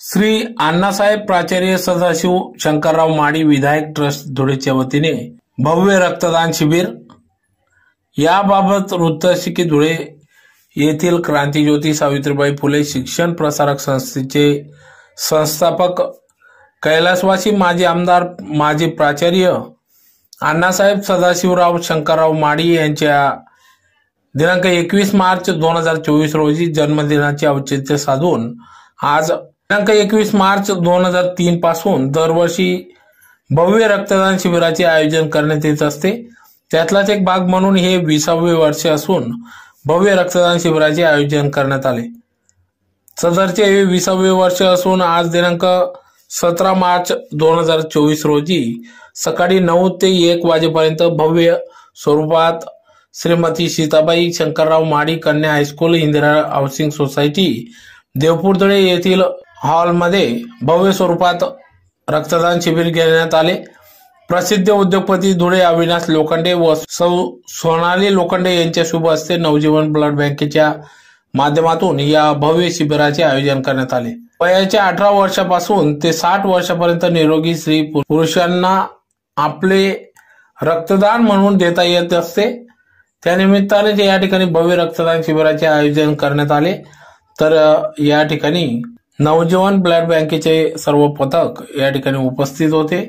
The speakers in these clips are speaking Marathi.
श्री अण्णासाहेब प्राचार्य सदाशिव शंकरराव माडी विधायक ट्रस्ट धुळेच्या वतीने भव्य रक्तदान शिबिर। याबाबत वृत्तचिकी धुळे येथील क्रांतिज्योती सावित्रीबाई फुले शिक्षण प्रसारक संस्थेचे संस्थापक कैलासवासी माजी आमदार माजी प्राचार्य अण्णासाहेब सदाशिवराव शंकरराव माडी यांच्या दिनांक 21 मार्च 2024 रोजी जन्मदिनाचे औचित्य साधून आज दिनांक 21 मार्च 2003 पासून दरवर्षी भव्य रक्तदान शिबिराचे आयोजन करण्यात येत असते। त्यातलाच एक भाग म्हणून हे 20वे वर्ष असून भव्य रक्तदान शिबिराचे आयोजन करण्यात आले। सदरचे 20वे वर्ष असून आज दिनांक 17 मार्च 2024 रोजी सकाळी 9 ते 1 वाजेपर्यंत भव्य स्वरूपात श्रीमती सीताबाई शंकरराव माडी कन्या high school Indira housing society Deopur येथील हॉलमध्ये भव्य स्वरूपात रक्तदान शिबिर घेण्यात आले। प्रसिद्ध उद्योगपती धुळे अविनाश लोखंडे व सौ सोनाली लोखंडे यांच्या शुभ हस्ते नवजीवन ब्लड बँकेच्या माध्यमातून या भव्य शिबिराचे आयोजन करण्यात आले। वयाच्या 18 वर्षापासून ते 60 वर्षापर्यंत निरोगी स्त्री पुरुषांना आपले रक्तदान म्हणून देता येत असते। त्यानिमित्ताने या ठिकाणी भव्य रक्तदान शिबिराचे आयोजन करण्यात आले। तर या ठिकाणी नवजीवन ब्लड बँकेचे सर्व पथक या ठिकाणी उपस्थित होते,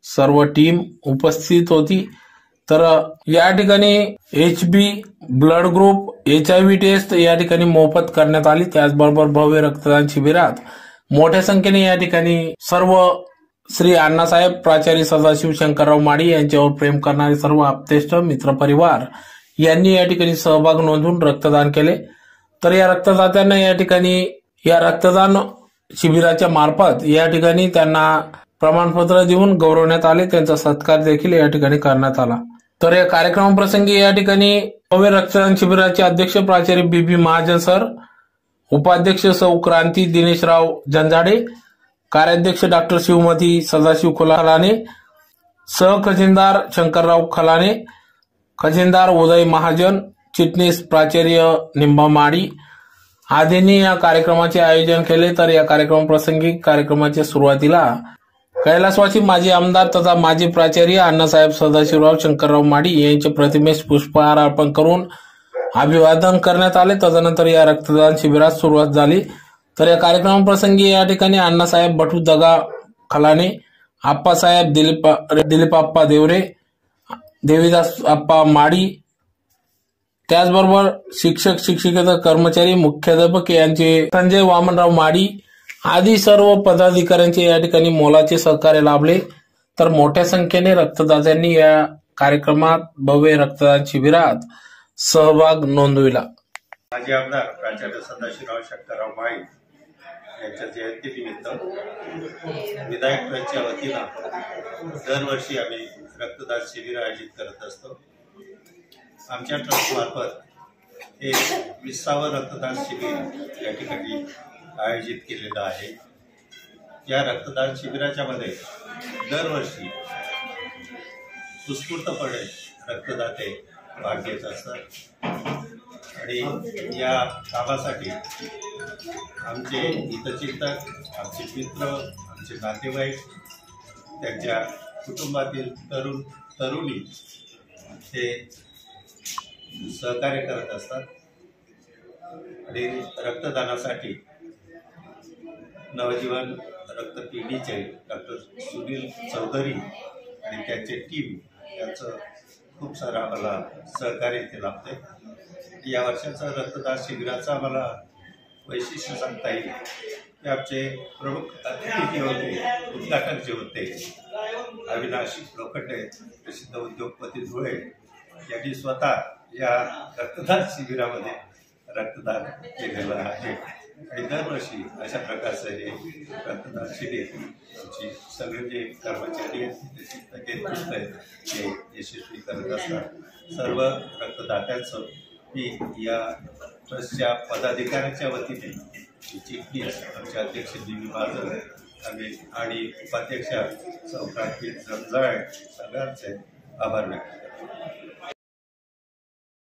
सर्व टीम उपस्थित होती। तर या ठिकाणी HB blood group HIV test या ठिकाणी मोफत करण्यात आली। त्याचबरोबर भव्य रक्तदान शिबिरात मोठ्या संख्येने या ठिकाणी सर्व श्री अण्णासाहेब प्राचार्य सदाशिव शंकरराव माडी यांच्यावर प्रेम करणारे सर्व आप्तेष्ट मित्रपरिवार यांनी या ठिकाणी सहभाग नोंदवून रक्तदान केले। तर या रक्तदात्यांना या ठिकाणी या रक्तदान शिबिराच्या मार्फत या ठिकाणी त्यांना प्रमाणपत्र देऊन गौरवण्यात आले। त्यांचा सत्कार देखील या ठिकाणी करण्यात आला। तर या कार्यक्रमाप्रसंगी या ठिकाणी भव्य रक्तदान शिबिराचे अध्यक्ष प्राचार्य BB महाजन सर, उपाध्यक्ष सौ क्रांती दिनेशराव जंजाडे, कार्याध्यक्ष डॉक्टर शिवमती सदाशिव खलाने, सहखजिनदार शंकरराव खलाने, खजिनदार उदय महाजन, चिटणीस प्राचार्य निंबा माडी आदींनी या कार्यक्रमाचे आयोजन केले। तर या कार्यक्रमाप्रसंगी कार्यक्रमाच्या सुरुवातीला कैलासवासी माजी आमदार तथा माजी प्राचार्य अण्णासाहेब सदाशिवराव शंकरराव माडी यांच्या प्रतिमेस पुष्पहार अर्पण करून अभिवादन करण्यात आले। तदनंतर या रक्तदान शिबिरास सुरुवात झाली। तर या कार्यक्रमाप्रसंगी या ठिकाणी अण्णासाहेब बटू दगा खलाने, आप्पासाहेब दिलीप आप्पा देवरे, देवीदास आप्पा माडी, त्याचबरोबर शिक्षक शिक्षिकेतर कर्मचारी मुख्याध्यापक यांचे संजय वामनराव माडी आदी सर्व पदाधिकाऱ्यांचे या ठिकाणी मोलाचे सहकार्य लाभले। तर मोठ्या संख्येने रक्तदात्यांनी या कार्यक्रमात भव्य रक्तदान शिबिरात सहभाग नोंदविला। माजी आमदार प्राचार्य सदाशिवराव शंकरराव माडी यांच्या जयंतीनिमित्त विधायक ट्रस्टच्या वतीनं दरवर्षी आम्ही रक्तदान शिबिर आयोजित करत असतो। आमच्या ट्रस्टमार्फत हे 20वे रक्तदान शिबिर या ठिकाणी आयोजित केलेलं आहे। या रक्तदान शिबिराच्या मध्ये दरवर्षी उत्स्फूर्तपणे रक्तदाते भाग घेत असतात आणि या कामासाठी आमचे हितचिंतक, आमचे मित्र, आमचे नातेवाईक, त्यांच्या कुटुंबातील तरुण तरुणी हे सहकार्य करत असतात आणि रक्तदानासाठी नवजीवन रक्तपेढीचे डॉक्टर सुनील चौधरी आणि त्यांचे टीम यांचं खूप सारं आम्हाला सहकार्य इथे लाभते। या वर्षाचं रक्तदान शिबिराचं आम्हाला वैशिष्ट्य सांगता येईल की आमचे प्रमुख अतिथी जे होते, उद्घाटक जे होते, अविनाश लोखंडे प्रसिद्ध उद्योगपती धुळे यांनी स्वतः या रक्तदान शिबिरामध्ये रक्तदान केलेलं आहे आणि दरवर्षी अशा प्रकारचं हे रक्तदान शिबिर आमची सगळे जे कर्मचारी आहेत ते यशस्वी करत असतात। सर्व रक्तदात्यांचं मी या ट्रस्टच्या पदाधिकाऱ्यांच्या वतीने चिटणीस आमचे अध्यक्ष BB महाजन आणि उपाध्यक्ष सौ क्रांती जंजाळे सगळ्यांचे आभार व्यक्त करतो।